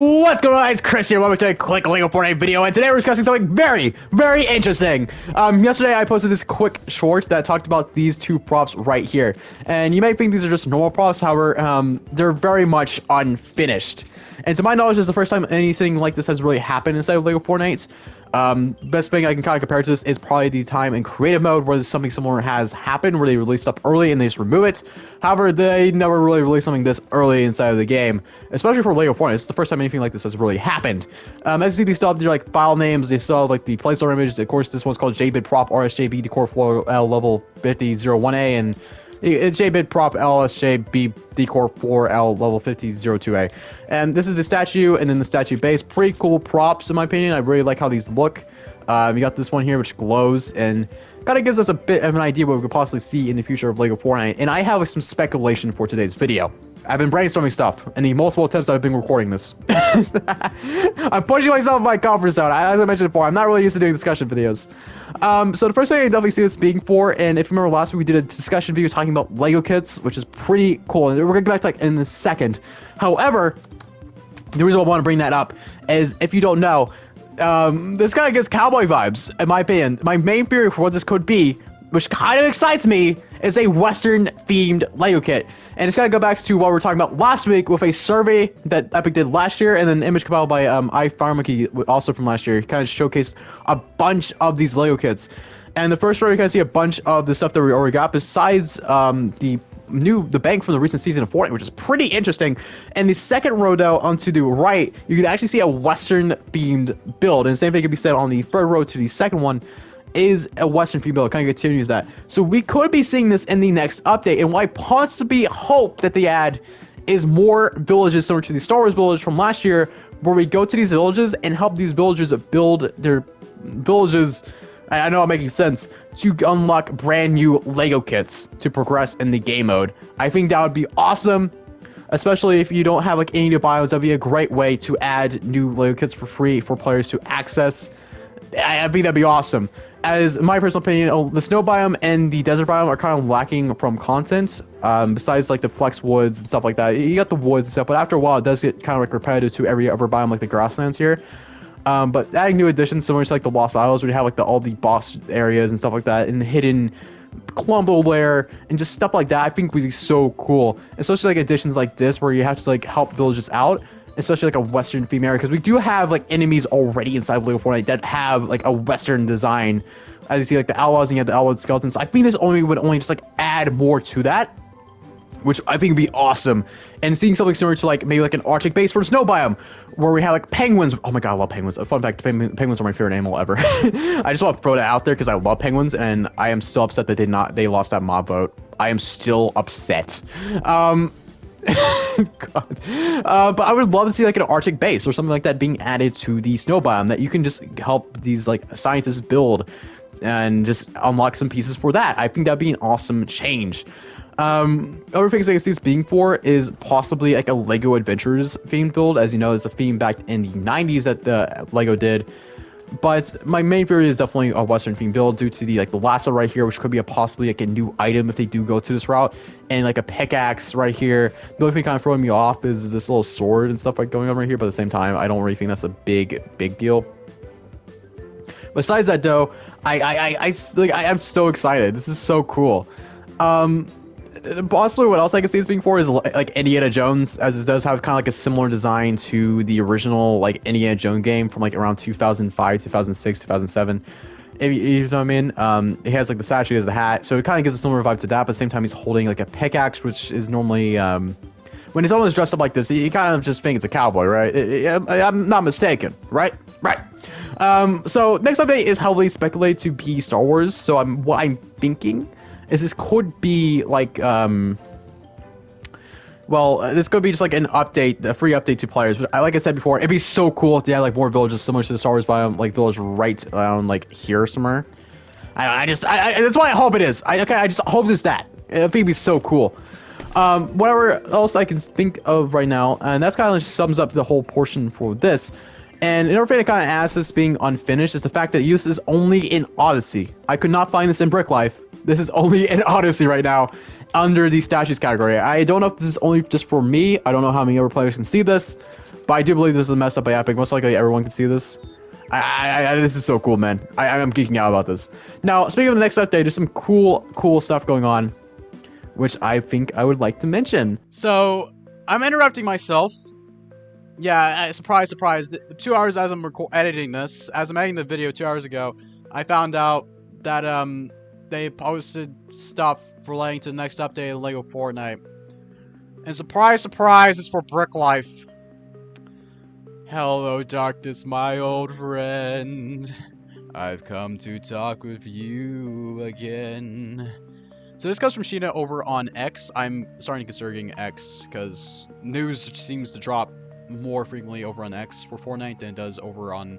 What's going on, it's Chris here. Welcome to a quick Lego Fortnite video, and today we're discussing something very, very interesting. Yesterday I posted this quick short that talked about these two props right here, and you may think these are just normal props. However, they're very much unfinished, and to my knowledge, this is the first time anything like this has really happened inside of Lego Fortnite. Best thing I can kind of compare to this is probably the time in creative mode where something similar has happened, where they release stuff early and they just remove it. However, they never really released something this early inside of the game, especially for Lego Fortnite. It's the first time anything like this has really happened. As you see, they still have their like file names, they still have like the placeholder image. Of course, this one's called JBid Prop RSJB Decor Floor L level 5001A, and JBid Prop LSJB Decor 4L level 5002A. And this is the statue, and then the statue base. Pretty cool props in my opinion. I really like how these look. You got this one here which glows and kind of gives us a bit of an idea what we could possibly see in the future of Lego Fortnite. And I have some speculation for today's video. I've been brainstorming stuff in the multiple attempts I've been recording this. I'm pushing myself in my comfort zone. As I mentioned before, I'm not really used to doing discussion videos. So the first thing I definitely see this being for, and if you remember last week we did a discussion video talking about Lego kits, which is pretty cool, and we're gonna get back to like in a second. However, the reason I want to bring that up is, if you don't know, this kind of gives cowboy vibes, in my opinion. My main theory for what this could be, which kind of excites me, is a Western-themed Lego kit. And it's going to go back to what we were talking about last week with a survey that Epic did last year, and then an image compiled by iFireMonkey, also from last year. He kind of showcased a bunch of these Lego kits. And the first row, you kind of see a bunch of the stuff that we already got, besides the bank from the recent season of Fortnite, which is pretty interesting. And the second row, though, onto the right, you can actually see a Western-themed build. And the same thing can be said on the third row to the second one, is a Western themed build. It kind of continues that. So we could be seeing this in the next update. And what I possibly hope that they add is more villages similar to the Star Wars village from last year, where we go to these villages and help these villagers build their villages. I know I'm making sense, to unlock brand new Lego kits to progress in the game mode. I think that would be awesome, especially if you don't have like any new biomes. That'd be a great way to add new Lego kits for free for players to access. I think that'd be awesome. As my personal opinion, the snow biome and the desert biome are kind of lacking from content. Besides like the flex woods and stuff like that, you got the woods and stuff, but after a while it does get kind of like repetitive to every other biome, like the grasslands here. But adding new additions similar to like the Lost Isles, where you have like all the boss areas and stuff like that, and the hidden Columbo lair and just stuff like that, I think would be so cool. Especially like additions like this, where you have to like help villages out, especially like a Western theme area, because we do have like enemies already inside of Lego Fortnite that have like a Western design. As you see, like the outlaws, and you have the outlaw skeletons. I think this would only just like add more to that, which I think would be awesome. And seeing something similar to like maybe like an Arctic base for the snow biome, where we have like penguins. Oh my god, I love penguins. A fun fact, penguins are my favorite animal ever. I just want to throw that out there because I love penguins, and I am still upset that they lost that mob vote. I am still upset. God. But I would love to see like an Arctic base or something like that being added to the snow biome that you can just help these like scientists build and just unlock some pieces for that. I think that'd be an awesome change. Other things I can see this being for is possibly like a Lego Adventures themed build. As you know, it's a theme back in the 90s that the Lego did. But my main theory is definitely a Western themed build due to the like the lasso right here, which could be possibly like a new item if they do go to this route, and like a pickaxe right here. The only thing kind of throwing me off is this little sword and stuff like going on right here, but at the same time, I don't really think that's a big deal. Besides that, though, I'm so excited. This is so cool. Possibly what else I can see this being for is like Indiana Jones, as it does have kind of like a similar design to the original like Indiana Jones game from like around 2005, 2006, 2007. If you know what I mean. He has like the statue, he has the hat, so it kind of gives a similar vibe to that, but at the same time he's holding like a pickaxe, which is normally when he's always dressed up like this, you kind of just think it's a cowboy, right? I'm not mistaken, right? Right. So next update is heavily speculated to be Star Wars. So what I'm thinking is this could be like this could be just like an update, a free update to players. But like I said before, it'd be so cool if they had like more villages similar to the Star Wars biome, like village right around like here somewhere. That's why I hope it is. I just hope it's that. I think it'd be so cool. Whatever else I can think of right now, and that's kind of just sums up the whole portion for this. And another thing that kind of adds this being unfinished is the fact that use is only in Odyssey. I could not find this in Brick Life. This is only in Odyssey right now, under the statues category. I don't know if this is only just for me. I don't know how many other players can see this. but I do believe this is messed up by Epic. Most likely everyone can see this. This is so cool, man. I'm geeking out about this. Now, speaking of the next update, there's some cool stuff going on, which I think I would like to mention. So, I'm interrupting myself. Yeah, surprise, surprise. The 2 hours as I'm editing this, as I'm editing the video 2 hours ago, I found out that they posted stuff relating to the next update of Lego Fortnite. And surprise, surprise, it's for Brick Life. Hello, darkness, my old friend. I've come to talk with you again. So this comes from Sheena over on X. I'm starting to consider getting X because news seems to drop more frequently over on X for Fortnite than it does over on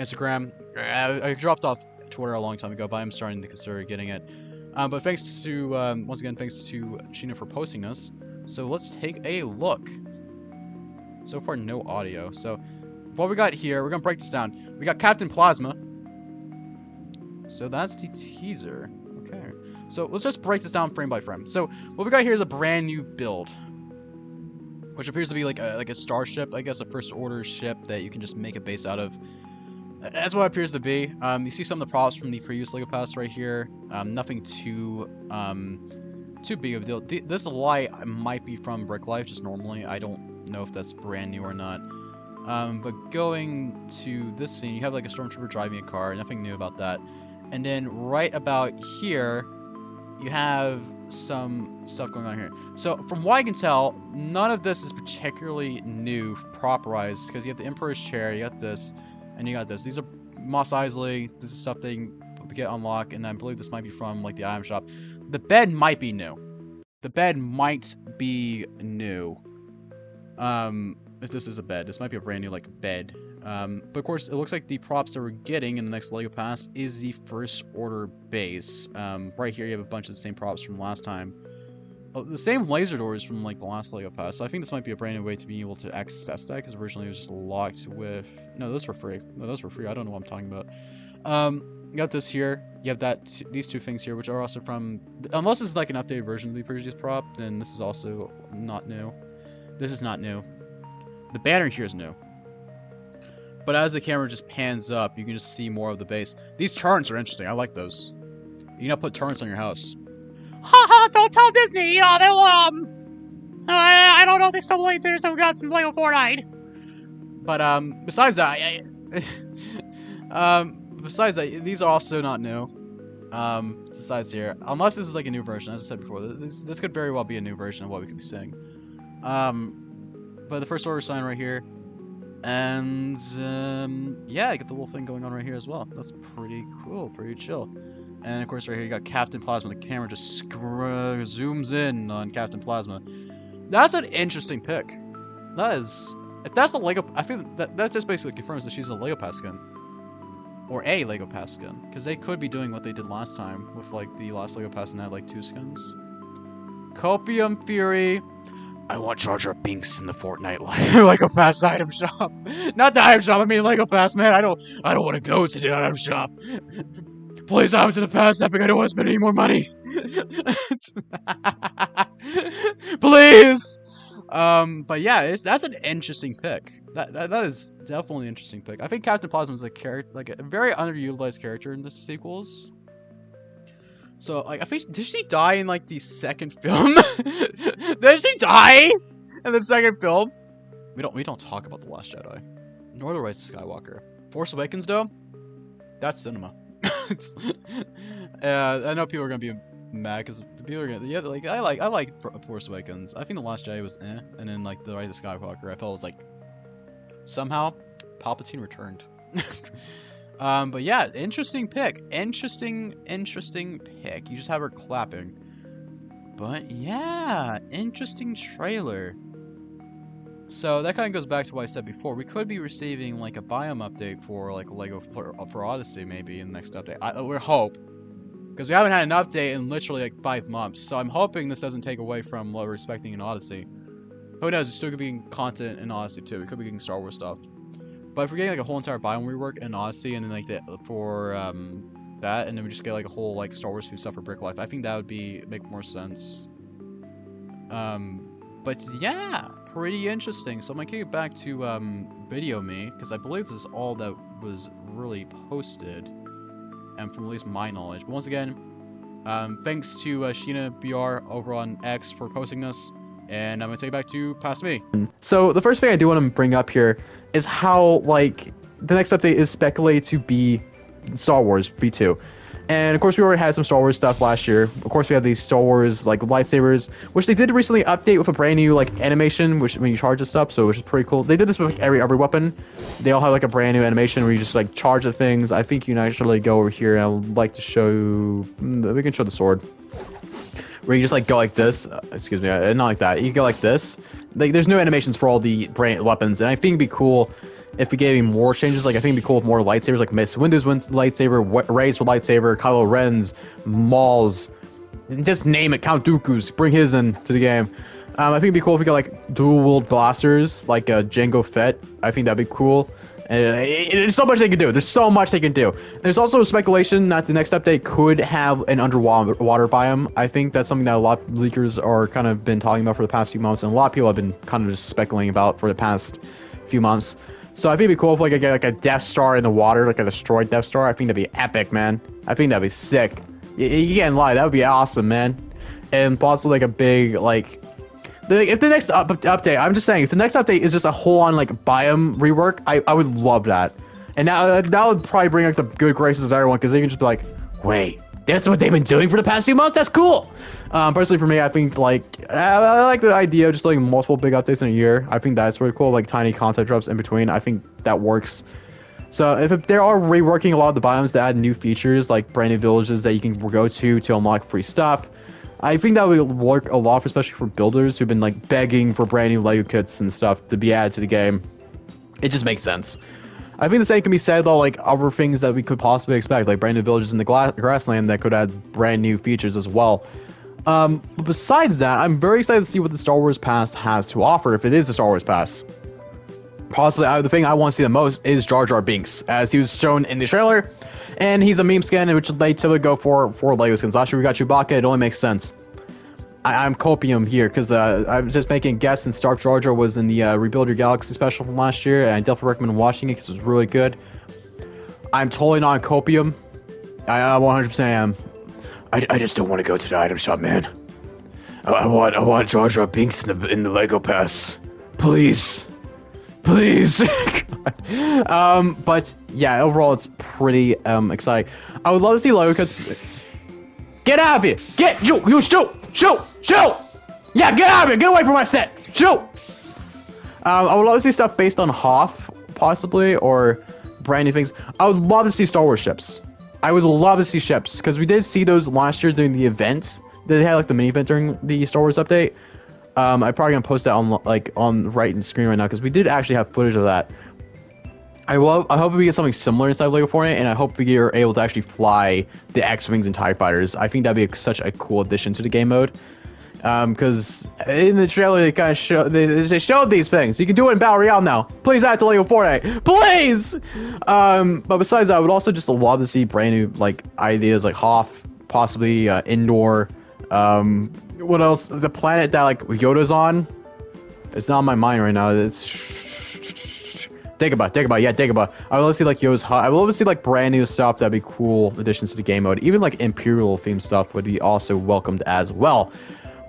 Instagram. I dropped off Twitter a long time ago, but I'm starting to consider getting it. But thanks to, once again, thanks to Sheena for posting this. So let's take a look. So far, no audio. So what we got here, we're going to break this down. We got Captain Plasma. So that's the teaser. Okay. So let's just break this down frame by frame. So what we got here is a brand new build, which appears to be like a starship, I guess a first order ship that you can just make a base out of. That's what it appears to be. You see some of the props from the previous Lego Pass right here. Nothing too big of a deal. This light might be from Brick Life, just normally. I don't know if that's brand new or not. But going to this scene, you have like a stormtrooper driving a car. Nothing new about that. And then right about here, you have some stuff going on here. So from what I can tell, none of this is particularly new, properized, because you have the Emperor's Chair, you got this, and you got this. These are Mos Eisley. This is stuff they can get unlocked, and I believe this might be from like the item shop. The bed might be new. The bed might be new. If this is a bed, this might be a brand new like bed. But of course, it looks like the props that we're getting in the next Lego Pass is the first order base. Right here, you have a bunch of the same props from last time. The same laser doors from like the last Lego Pass. So I think this might be a brand new way to be able to access that, because originally it was just locked with. No, those were free. No, those were free. I don't know what I'm talking about. You got this here. You have that. These two things here, which are also from. Unless this is like an updated version of the previous prop, then this is also not new. This is not new. The banner here is new. But as the camera just pans up, you can just see more of the base. These turrets are interesting. I like those. You know, put turrets on your house. Haha, don't tell Disney. They'll, I don't know if they still believe there's some got some Lego Fortnite. But, besides that, besides that, these are also not new. Besides here, unless this is like a new version, as I said before, this could very well be a new version of what we could be seeing. But the first order sign right here. And, yeah, you get the little thing going on right here as well. That's pretty cool, pretty chill. And, of course, right here you got Captain Plasma. The camera just zooms in on Captain Plasma. That's an interesting pick. That is... If that's a Lego... I feel that just basically confirms that she's a Lego Pass skin. Or a Lego Pass skin. Because they could be doing what they did last time with, like, the last Lego Pass and had, like, 2 skins. Copium Fury... I want Jar Jar Binks in the Fortnite Lego Pass item shop. Not the item shop, I mean Lego Pass, man. I don't want to go to the item shop. Please, I'm to the past Epic. I don't want to spend any more money. Please. But yeah, that's an interesting pick. That is definitely an interesting pick. I think Captain Plasma is a character, like a very underutilized character in the sequels. So, like, I think, did she die in, like, the second film? Did she die in the second film? We don't talk about The Last Jedi. Nor The Rise of Skywalker. Force Awakens, though? That's cinema. I know people are gonna be mad, because people are gonna, yeah, like, I like Force Awakens. I think The Last Jedi was eh, and then, like, The Rise of Skywalker, I felt was, like, somehow, Palpatine returned. But yeah, interesting pick. Interesting pick. You just have her clapping. But yeah, interesting trailer. So that kind of goes back to what I said before. We could be receiving like a biome update for like Lego for Odyssey maybe in the next update. We hope. Because we haven't had an update in literally like 5 months. So I'm hoping this doesn't take away from what we're expecting in Odyssey. Who knows, it still could be getting content in Odyssey too. We could be getting Star Wars stuff. But if we're getting like a whole entire biome rework in Odyssey and then like for that, and then we just get like a whole like Star Wars food stuff for Brick Life, I think that would make more sense. But yeah, pretty interesting. So I'm gonna kick it back to video me, because I believe this is all that was really posted, and from at least my knowledge. But once again, thanks to Sheena BR over on X for posting this, and I'm gonna take it back to past me. So the first thing I do want to bring up here is how, like, the next update is speculated to be Star Wars V2. And of course, we already had some Star Wars stuff last year. Of course, we have these Star Wars like lightsabers, which they did recently update with a brand new like animation, which when you charge this stuff, so which is pretty cool. They did this with like, every weapon. They all have like a brand new animation where you just like charge the things. I think you can actually go over here, and I would like to show. We can show the sword, where you just like go like this. Excuse me, not like that. You go like this. Like, there's no animations for all the brand weapons, and I think it'd be cool if we gave him more changes. Like, I think it'd be cool with more lightsabers, like Miss Windu's lightsaber, Rey's lightsaber, Kylo Ren's, Maul's, just name it, Count Dooku's, bring his into the game. I think it'd be cool if we got like dual-wield blasters, like Jango Fett. I think that'd be cool. And there's so much they can do. There's so much they can do. There's also speculation that the next update could have an underwater biome. I think that's something that a lot of leakers are kind of been talking about for the past few months, and a lot of people have been kind of just speculating about for the past few months. So I think it'd be cool if like I get like a Death Star in the water, like a destroyed Death Star. I think that'd be epic, man. I think that'd be sick. You can't lie, that would be awesome, man. And possibly like a big like. If the next update, I'm just saying, if the next update is just a whole-on like biome rework, I would love that. And now that would probably bring like the good graces of everyone, because they can just be like, wait, that's what they've been doing for the past few months? That's cool. Personally for me, I think like I like the idea of just like multiple big updates in a year. I think that's really cool, like tiny content drops in between. I think that works. So if they are reworking a lot of the biomes to add new features, like brand new villages that you can go to unlock free stuff, I think that would work a lot, especially for builders who've been like begging for brand new Lego kits and stuff to be added to the game. It just makes sense. I think the same can be said about like other things that we could possibly expect, like brand new villages in the grassland that could add brand new features as well. But besides that, I'm very excited to see what the Star Wars Pass has to offer, if it is a Star Wars Pass. Possibly, the thing I want to see the most is Jar Jar Binks, as he was shown in the trailer. And he's a meme skin, which they typically go for Lego skins. Last year we got Chewbacca, it only makes sense. I'm copium here, because I was just making a guess, and Stark Jar Jar was in the Rebuild Your Galaxy special from last year, and I definitely recommend watching it, because it was really good. I'm totally not copium. I 100% am. I just don't want to go to the item shop, man. I want Jar Jar Binks in the Lego Pass. Please. Please. But yeah, overall it's pretty exciting. I would love to see Lego Kits. Get out of here! You shoot! Yeah, get out of here! Get away from my set! Shoot! I would love to see stuff based on Hoth, possibly, or brand new things. I would love to see Star Wars ships. I would love to see ships, because we did see those last year during the event. They had like the mini event during the Star Wars update. I'm probably gonna post that on right in the screen right now, because we did actually have footage of that. I hope we get something similar inside Lego Fortnite, and I hope we are able to actually fly the X-Wings and TIE Fighters. I think that'd be such a cool addition to the game mode. Because in the trailer they kind of they showed these things. You can do it in Battle Royale now. Please add to Lego Fortnite, please. But besides that, I would also just love to see brand new like ideas like Hoth, possibly indoor. What else? The planet that like Yoda's on. It's not on my mind right now. It's Dagobah. Yeah, Dagobah. I would love to see like Yoda's Hut. I would love to see like brand new stuff. That'd be cool additions to the game mode. Even like Imperial themed stuff would be also welcomed as well.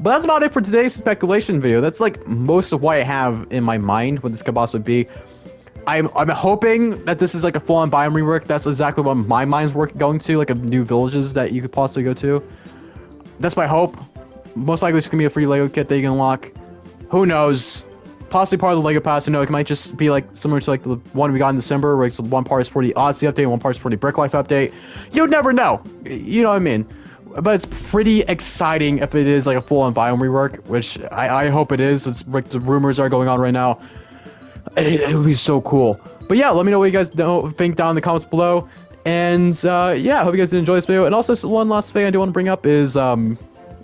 But that's about it for today's speculation video. That's like most of what I have in my mind what this could possibly be. I'm hoping that this is like a full-on biome rework. That's exactly what my mind's going to, like a new villages that you could possibly go to. That's my hope. Most likely it's gonna be a free Lego kit that you can unlock. Who knows? Possibly part of the Lego Pass. You know, it might just be like similar to like the one we got in December, where it's one part is for the Odyssey update, one part is for the Brick Life update. You'd never know. You know what I mean? But it's pretty exciting if it is like a full-on biome rework, which I hope it is. It's like the rumors are going on right now. It would be so cool. But yeah, let me know what you guys think down in the comments below. And yeah, I hope you guys did enjoy this video. And also, one last thing I do want to bring up is when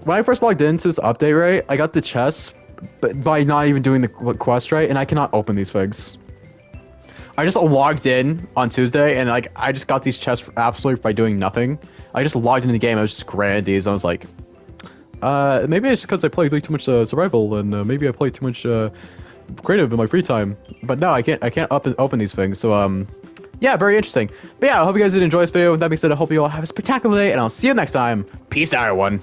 I first logged into this update, right, I got the chests, but by not even doing the quest right, and I cannot open these figs. I just logged in on Tuesday, and like I just got these chests absolutely by doing nothing. I just logged into the game. I was just granted these. I was like, maybe it's because I played way too much survival, and maybe I played too much creative in my free time. But no, I can't open these things. So yeah, very interesting. But yeah, I hope you guys did enjoy this video. With that being said, I hope you all have a spectacular day, and I'll see you next time. Peace out, everyone.